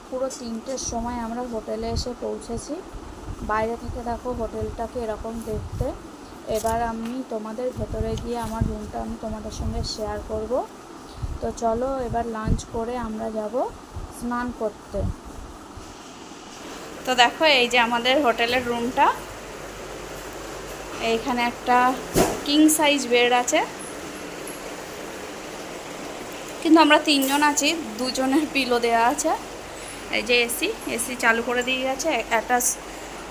পুরো 3টের সময় আমরা হোটেলে এসে পৌঁছেছি। বাইরে থেকে দেখো হোটেলটাকে এরকম দেখতে। এবার আমি তোমাদের ভেতরে গিয়ে আমার রুমটা আমি তোমাদের সঙ্গে শেয়ার করব। তো চলো এবার লাঞ্চ করে আমরা যাব স্নান করতে। তো দেখো এই যে আমাদের হোটেলের রুমটা, এইখানে একটা কিং সাইজ বেড আছে, কিন্তু আমরা 3 জন আছি, 2 জনের পিলো দেওয়া আছে। এই যে এসি চালু করে দিয়ে গেছে, একটা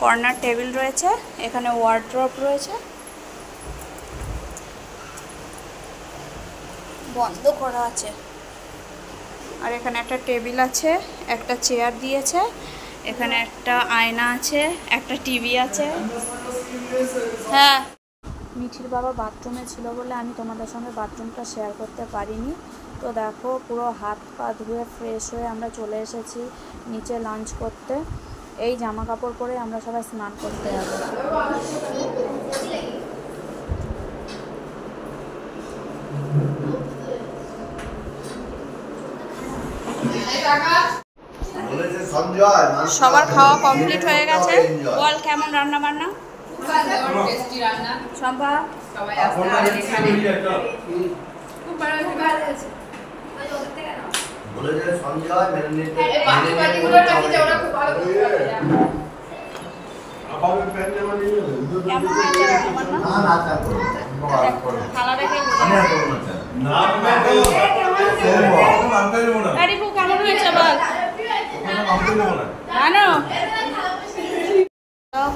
কর্নার টেবিল রয়েছে, এখানে ওয়ার্ড্রপ রয়েছে, বন্ধ করা আছে, আর এখানে একটা টেবিল আছে, একটা চেয়ার দিয়েছে, এখানে একটা আয়না আছে, একটা টিভি আছে। হ্যাঁ, মিঠির বাবা বাথরুমে ছিল বলে আমি তোমাদের সঙ্গে বাথরুমটা শেয়ার করতে পারিনি। তো দেখো পুরো হাত পা ধুয়ে ফ্রেশ হয়ে আমরা চলে এসেছি নিচে লাঞ্চ করতে। এই জামা কাপড় পরে আমরা সবাই স্নান করতে যাব। সবার খাওয়া কমপ্লিট হয়ে গেছে। বল কেমন রান্না বান্না? সম্ভব সবাই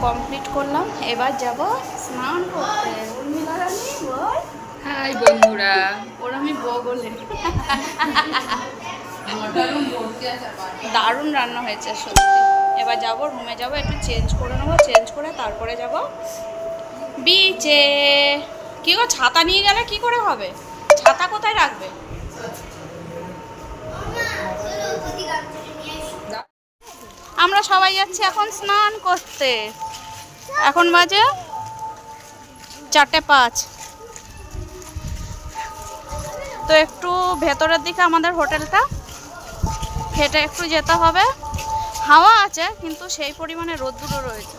কমপ্লিট করলাম, এবার যাব স্নান করতে। হাই বন্ধুরা, ওর আমি বগলে দারুণ রান্না হয়েছে সত্যি। এবার যাব রুমে, যাব একটু চেঞ্জ করে নেবো, চেঞ্জ করে তারপরে যাব বিচে। কি গো, ছাতা নিয়ে গেলে কি করে হবে? ছাতা কোথায় রাখবে? আমরা সবাই যাচ্ছি এখন স্নান করতে। এখন বাজে 4:05। তো একটু ভেতরের দিকে আমাদের হোটেলটা, হেঁটে একটু যেতে হবে। হাওয়া আছে কিন্তু সেই পরিমাণে রোদ্দুরও রয়েছে।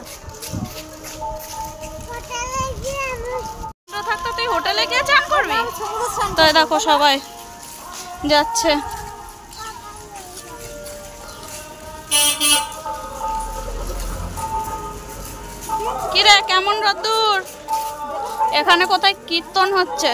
থাকতে তুই হোটেলে গিয়ে চান করবি? তো দেখো সবাই যাচ্ছে। কিরে কেমন রোদ্দুর? এখানে কোথায় কীর্তন হচ্ছে।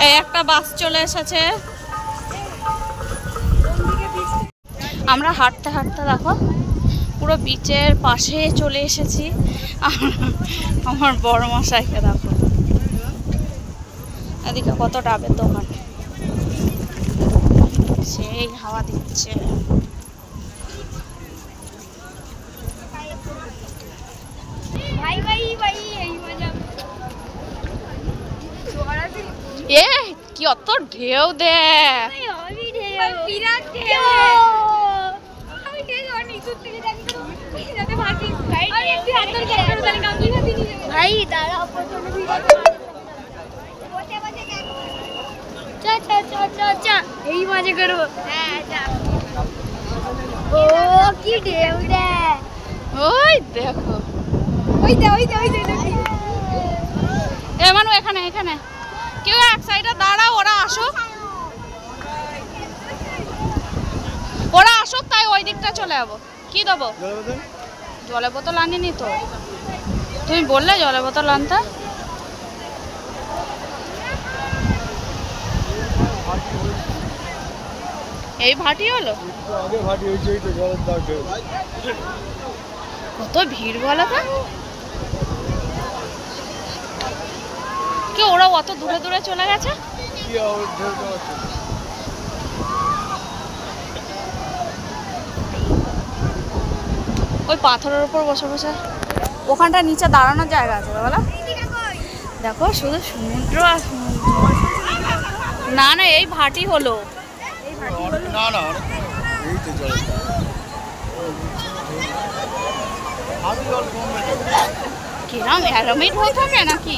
এই একটা বাস চলে এসেছে। আমরা হাঁটতে হাঁটতে দেখো পুরো বিচের পাশে চলে এসেছি। আমার বড় মশাইকে দেখো, এদিকে কত ডাবের দোকান, সেই হাওয়া দিচ্ছে। এ কি অত ঢেউ দেখ, এই মজা করবো। ও কি ঢেউ দেখ, ওই দেখো, এ মানু এখানে এখানে কেউ এক সাইডে দাঁড়াও, ওরা আসুক, তাই ওই দিকটা চলে যাবো। কি দেবো? জলের বোতল আনিনি তো, তুমি বললে জলের বোতল আনতে। এই ভাটি হলো, কত ভিড় বলো তো। কি ওরা অত দূরে দূরে চলে গেছে? ওই পাথরের উপর বসে বসে, ওখানটা নিচে দাঁড়ানোর জায়গা আছে বলো। দেখো শুধু সমুদ্র আর সমুদ্র। না না এই ভাটি হলো, কিরম এরমই ঢোল থাকে নাকি?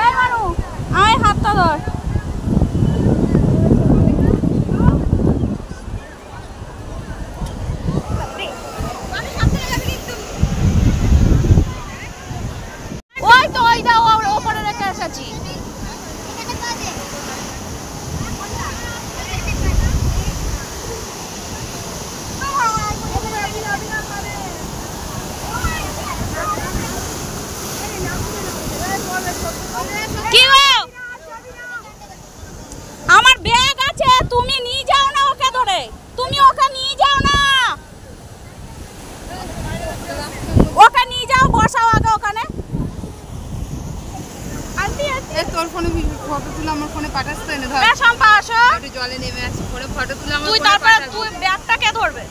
এই মানু, আয় হাতটা ধর। ওই তো ওই দাও ওপরে রেখে এসেছি। কি গো? আমার ব্যাগ আছে, তুমি নিয়ে যাও না ওকে ধরে, তুমি ওকে নিয়ে যাও না, ওকে নিয়ে যাও, বসাও আগে ওখানে। তোর ফোনে ফটো তুলে আমার ফোনে পাঠাস তো, এনে ধর সম্পা আসো, একটু জলে নেমে আসি, পরে ফটো তুলে আমার তুই ফোনে তারপর পাঠাবি। তুই ব্যাগটা কে ধরবে?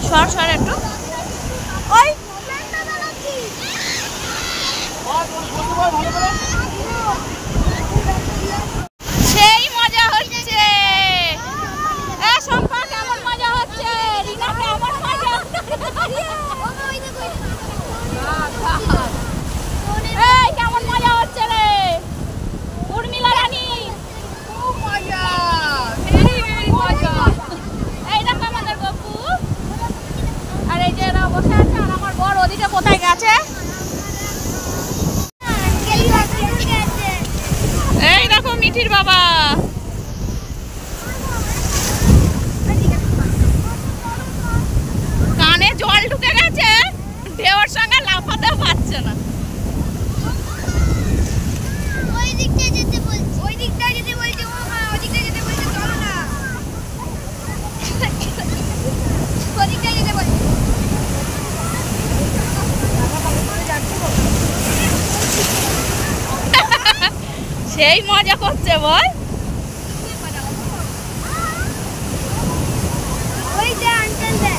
সর সর একটু। ওই সেই মজা হচ্ছে। এ সম্পা কেমন মজা হচ্ছে? রিনা কেমন মজা হচ্ছে? এই কেমন মজা হচ্ছে রে উর্মিলা রানী? খুব মজা, ভেরি ভেরি মজা। এই দেখো আমাদের গপু, আর এই যে এরা বসে আছে, আর আমার বর ওদিকে কোথায় গেছে? এই দেখো মিঠির বাবা, কানে জল ঢুকে গেছে, ঢেউর সঙ্গে লাফাতেও পারছে না। ওই দিকটা যেতে বলছি, ওই দিকটা যেতে বলছি, ও মা ওই দিকটা যেতে বলছি, চলো না। ওই দিকটা যেতে বলছি। সেই মজা করছে বল। ওই যে আঙ্কেল দে।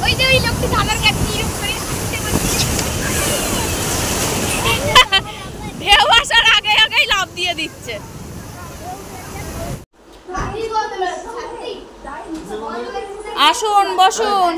ওই যে ওই লোকটি সাঁতার কাটছে এরকম করে। ঢেউ আসার আগে আগেই লাফ দিয়ে দিচ্ছে। আসুন বসুন।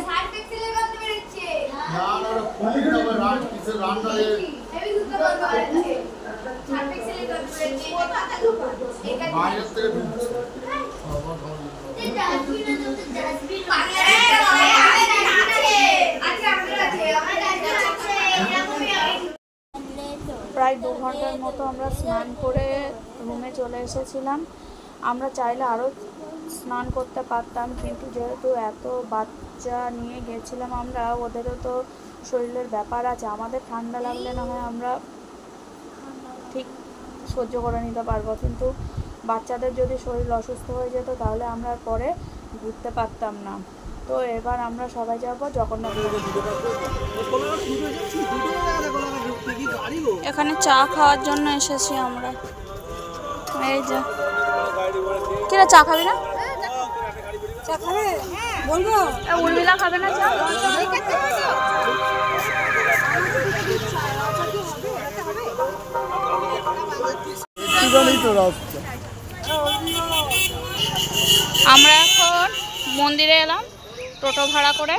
প্রায় 2 ঘন্টার মতো আমরা স্নান করে রুমে চলে এসেছিলাম। আমরা চাইলে আরও স্নান করতে পারতাম, কিন্তু যেহেতু এত বাচ্চা নিয়ে গেছিলাম আমরা, ওদেরও তো শরীরের ব্যাপার আছে। আমাদের ঠান্ডা লাগলে না হয় আমরা ঠিক সহ্য করে নিতে পারবো, কিন্তু বাচ্চাদের যদি শরীর অসুস্থ হয়ে যেত তাহলে আমরা পরে ঘুরতে পারতাম না। তো এবার আমরা সবাই যাব জগন্নাথ। এখানে চা খাওয়ার জন্য এসেছি আমরা। এই যে কিরা চা খাবি না? চা খাবে বলবো? উর্মিলা খাবে না চা? আমরা এখন মন্দিরে এলাম টোটো ভাড়া করে,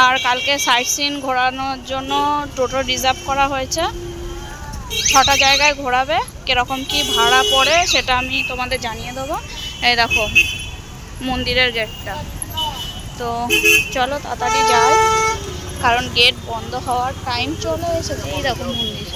আর কালকে সাইট সিন ঘোরানোর জন্য টোটো রিজার্ভ করা হয়েছে। 6টা জায়গায় ঘোরাবে, কীরকম কি ভাড়া পড়ে সেটা আমি তোমাদের জানিয়ে দেবো। এই দেখো মন্দিরের গেটটা, তো চলো তাড়াতাড়ি যাই, কারণ গেট বন্ধ হওয়ার টাইম চলে এসেছে। এই দেখো মন্দির।